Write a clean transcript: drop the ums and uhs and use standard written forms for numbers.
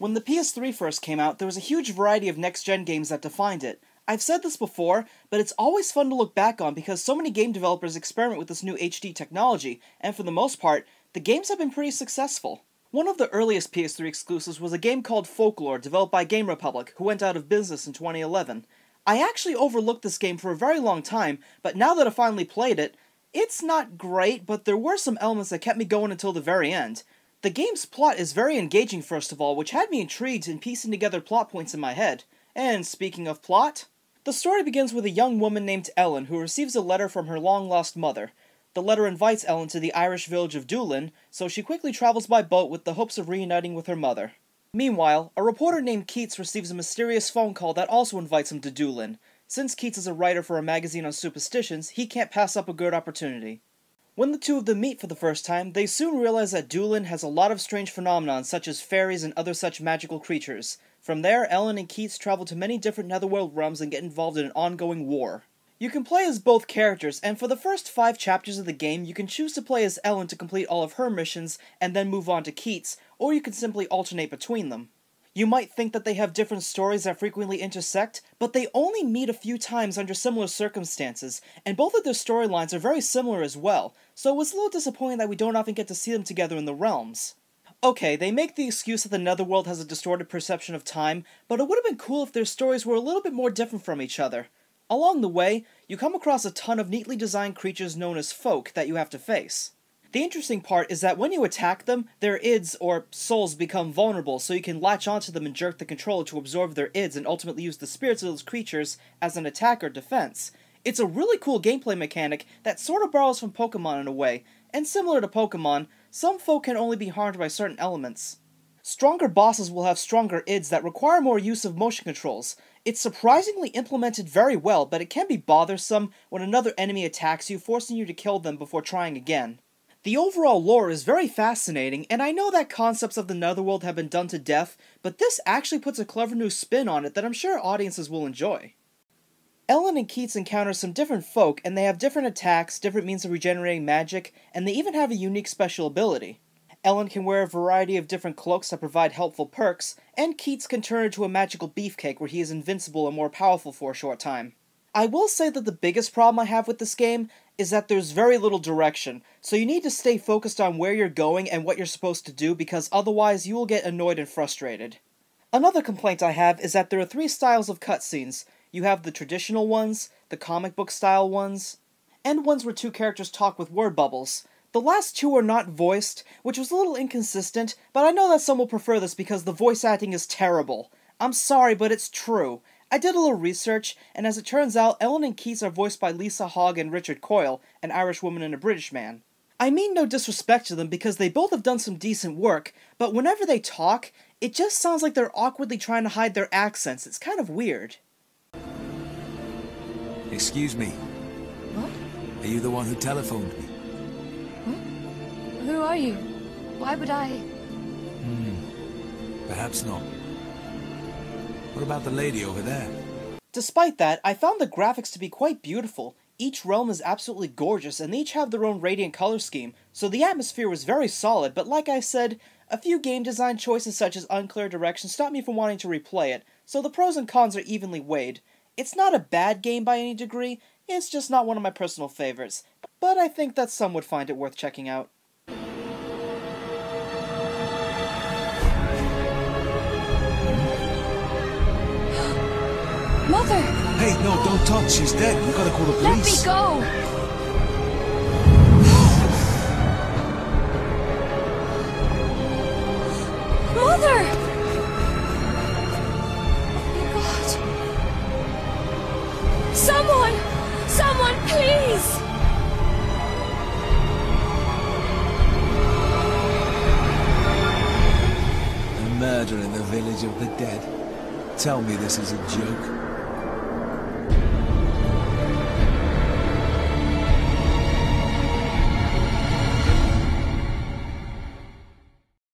When the PS3 first came out, there was a huge variety of next-gen games that defined it. I've said this before, but it's always fun to look back on because so many game developers experiment with this new HD technology, and for the most part, the games have been pretty successful. One of the earliest PS3 exclusives was a game called Folklore, developed by Game Republic, who went out of business in 2011. I actually overlooked this game for a very long time, but now that I finally played it, it's not great, but there were some elements that kept me going until the very end. The game's plot is very engaging first of all, which had me intrigued in piecing together plot points in my head. And speaking of plot, the story begins with a young woman named Ellen who receives a letter from her long-lost mother. The letter invites Ellen to the Irish village of Doolin, so she quickly travels by boat with the hopes of reuniting with her mother. Meanwhile, a reporter named Keats receives a mysterious phone call that also invites him to Doolin. Since Keats is a writer for a magazine on superstitions, he can't pass up a good opportunity. When the two of them meet for the first time, they soon realize that Doolin has a lot of strange phenomena such as fairies and other such magical creatures. From there, Ellen and Keats travel to many different netherworld realms and get involved in an ongoing war. You can play as both characters, and for the first 5 chapters of the game, you can choose to play as Ellen to complete all of her missions, and then move on to Keats, or you can simply alternate between them. You might think that they have different stories that frequently intersect, but they only meet a few times under similar circumstances, and both of their storylines are very similar as well, so it was a little disappointing that we don't often get to see them together in the realms. Okay, they make the excuse that the Netherworld has a distorted perception of time, but it would have been cool if their stories were a little bit more different from each other. Along the way, you come across a ton of neatly designed creatures known as folk that you have to face. The interesting part is that when you attack them, their ids, or souls, become vulnerable, so you can latch onto them and jerk the controller to absorb their ids and ultimately use the spirits of those creatures as an attack or defense. It's a really cool gameplay mechanic that sort of borrows from Pokemon in a way, and similar to Pokemon, some folk can only be harmed by certain elements. Stronger bosses will have stronger ids that require more use of motion controls. It's surprisingly implemented very well, but it can be bothersome when another enemy attacks you, forcing you to kill them before trying again. The overall lore is very fascinating, and I know that concepts of the Netherworld have been done to death, but this actually puts a clever new spin on it that I'm sure audiences will enjoy. Ellen and Keats encounter some different folk, and they have different attacks, different means of regenerating magic, and they even have a unique special ability. Ellen can wear a variety of different cloaks that provide helpful perks, and Keats can turn into a magical beefcake where he is invincible and more powerful for a short time. I will say that the biggest problem I have with this game is that there's very little direction, so you need to stay focused on where you're going and what you're supposed to do because otherwise you will get annoyed and frustrated. Another complaint I have is that there are 3 styles of cutscenes. You have the traditional ones, the comic book style ones, and ones where 2 characters talk with word bubbles. The last 2 are not voiced, which was a little inconsistent, but I know that some will prefer this because the voice acting is terrible. I'm sorry, but it's true. I did a little research, and as it turns out, Ellen and Keats are voiced by Lisa Hogg and Richard Coyle, an Irish woman and a British man. I mean no disrespect to them because they both have done some decent work, but whenever they talk, it just sounds like they're awkwardly trying to hide their accents. It's kind of weird. Excuse me. What? Are you the one who telephoned me? Huh? Who are you? Why would I... Perhaps not. What about the lady over there? Despite that, I found the graphics to be quite beautiful. Each realm is absolutely gorgeous, and they each have their own radiant color scheme, so the atmosphere was very solid, but like I said, a few game design choices such as unclear direction stopped me from wanting to replay it, so the pros and cons are evenly weighed. It's not a bad game by any degree, it's just not one of my personal favorites, but I think that some would find it worth checking out. Mother! Hey, no, don't touch. She's dead. We gotta call the police. Let me go! Mother! Oh my God! Someone! Someone, please! A murder in the village of the dead. Tell me this is a joke.